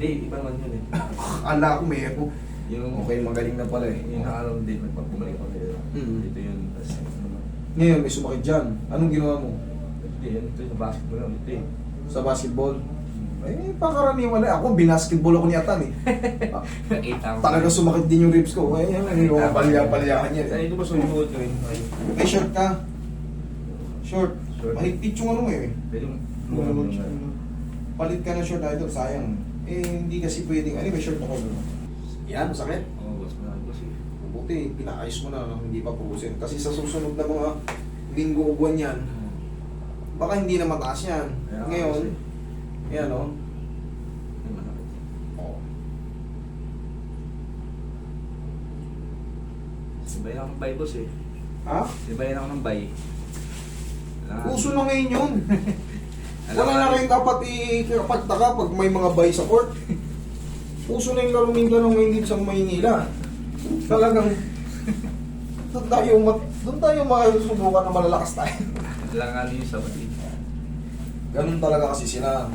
Hindi, iba naman yun eh. Akala ko may ako. Yung, Okay, magaling na pala eh. yung nakaraang day, nagpapumalik ko kayo. Ito yun, tapos ano. Ngayon, may sumakit dyan. Anong ginawa mo? Hindi, yan, ito yung basketball lang, ito eh. Sa basketball? Eh, pangkaraniwan na. Ako, binasketball ako ni Atan eh. Nakita ko. Talaga sumakit din yung ribs ko. Eh, yung palya-palyahan yan. Ay, ito ba sumuot ko yun? Ay, May short ka? Short. Short. Mahigpit yung ano mo eh. pwede mo. Palit ka ng short idol, sayang. Eh, hindi kasi pwedeng. Ano, may short ako doon. Yan, masakit. Oo, boss, marami boss eh. Mabuti, pinaayos mo na, no? Hindi pa purusin. Kasi sa susunod na mga linggo o buwan yan, baka hindi na mataas yan. Kaya Ngayon, kasi, yan o. ay, masakit. Oh. Sibayan ako ng bay, boss eh. Ha? Sibayan ako ng bay. Uso na ngayon yun. Wala na rin dapat ikapagtaka pag may mga bay sa court. Uso na yung larong ngayon din sa Maynila. Talagang doon tayo masubukan na malalakas tayo. Langan yung sabat eh. Ganun talaga kasi sila.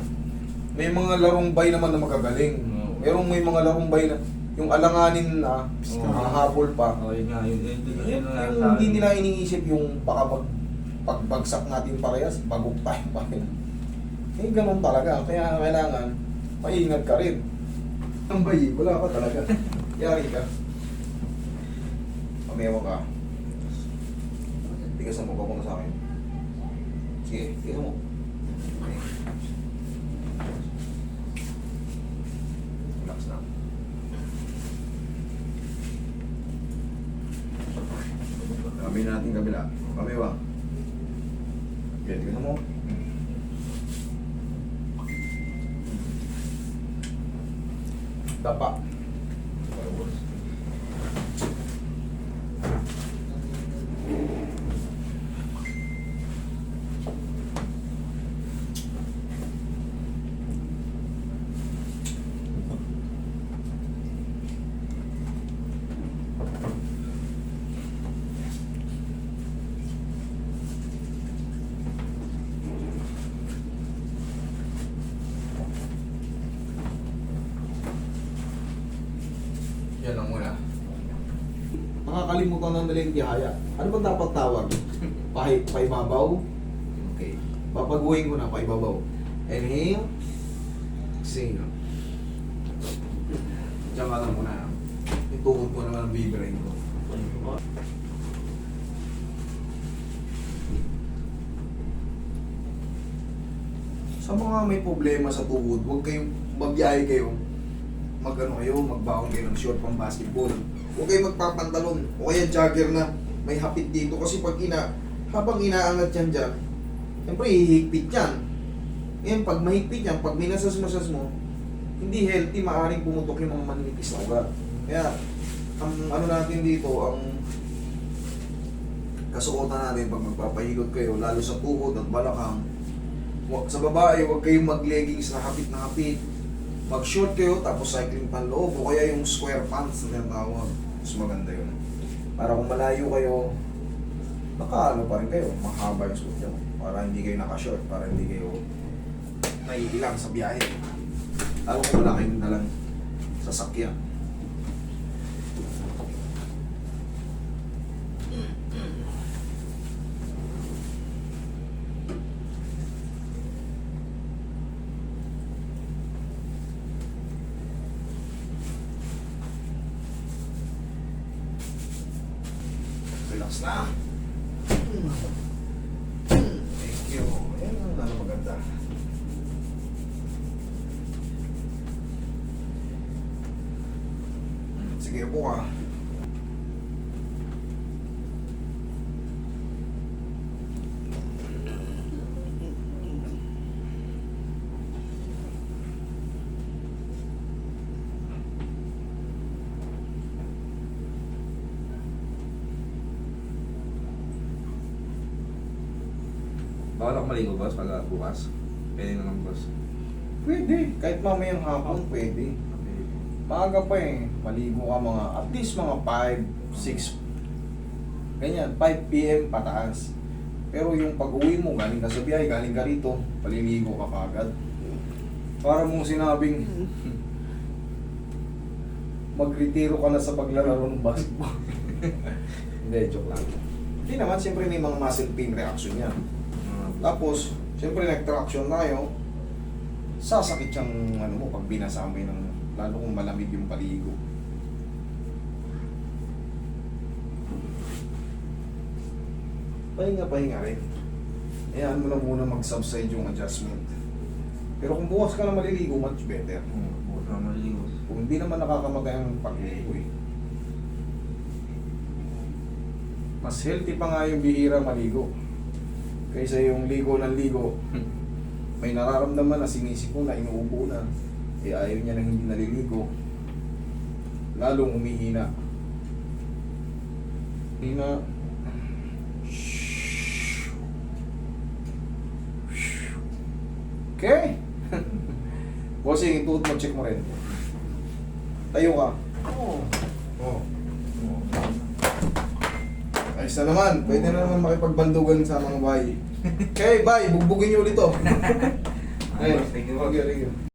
May mga larong bay naman na magagaling. Pero may mga larong bay na yung alanganin na habol pa. Oo, yun nga, yun Yung hindi nila iniisip yung baka pagbagsak natin parehas, bagok tayo pa rin. Eh, ganun talaga. Kaya kailangan maingat ka rin. Ang bayi, wala ka talaga. Yari ka. Pamewa ka. Tigasan mo, bako na sa akin. Sige, tigasan mo. Okay. Relax na. Kami natin kabila. Pamewa. Okay, tigasan mo. Dapa. Yan lang muna. Nakakalimutan na nila yung tihaya. Ano ba dapat tawag? Paibabaw? Okay. Papaguhin ko na, paibabaw. Inhale. Exhale. Diyan ka lang muna. Ituhod ko naman ang bibirain ko. Sa mga may problema sa tuhod, huwag kayong magbiyahe kayo. Magbaon kayo ng short pang basketball. Huwag kayong magpapantalon. O kaya jogger na may hapit dito. Kasi pag habang inaangat yan dyan, siyempre hihigpit yan. Ngayon, pag mahigpit yan, pag minasas-masas mo, hindi healthy, maaaring pumutok yung mga maninipis na ugat. Kaya, ang ano natin dito, ang kasuotan natin pag magpapahilot kayo, lalo sa tuhod at balakang, sa babae, huwag kayong mag-leggings na hapit. Mag-short kayo, tapos cycling panloob, o kaya yung square pants na tinatawag. Mas maganda yun. Para kung malayo kayo, nakaano pa rin kayo, mahaba yung suot nyo. Para hindi kayo naka-short, para hindi kayo naiilang sa biyahe. Lalo kung wala kayong dalang sasakyan. Relax na. Thank you. Ayan ang maganda. Sige po ka. Bawal ako maligo, boss, pag bukas. Pwede naman, boss. Pwede. Kahit mamayang hapon, pwede. Okay. Maaga pa eh. Maligo ka mga, at least mga 5, 6, ganyan, 5 p.m. pataas. Pero yung pag-uwi mo, galing ka sa biyahe, galing ka rito, paliligo ka kagad. Para mong sinabing, magretiro ka na sa paglalaro ng basketball. Hindi, joke lang. Hindi naman, siyempre may mga muscle pain reaction yan. Tapos, siyempre nag-traction tayo, sasakit siyang ano mo pag binasa mo ng, lalo kung malamig yung paligo. Pahinga rin. Hayaan mo lang muna mag-subside yung adjustment. Pero kung bukas ka na maliligo, much better. Bukas na maliligo. Kung hindi naman nakakamatay ang pagligo eh. Mas healthy pa nga yung bihira maligo. Kaysa yung ligo ng ligo, may nararamdaman na sinisiko na, inuubo na. Eh ayaw niya nang hindi naliligo. Lalong humihina. Hina. Okay. Bossing, ituot mo, check mo rin. Tayo ka. Oo. Oh. Ayos na naman. Pwede na naman makipagbandugan sa mga bahay. Okay, bye. Bugbugin niyo ulit to. Ayos, thank you. Thank you.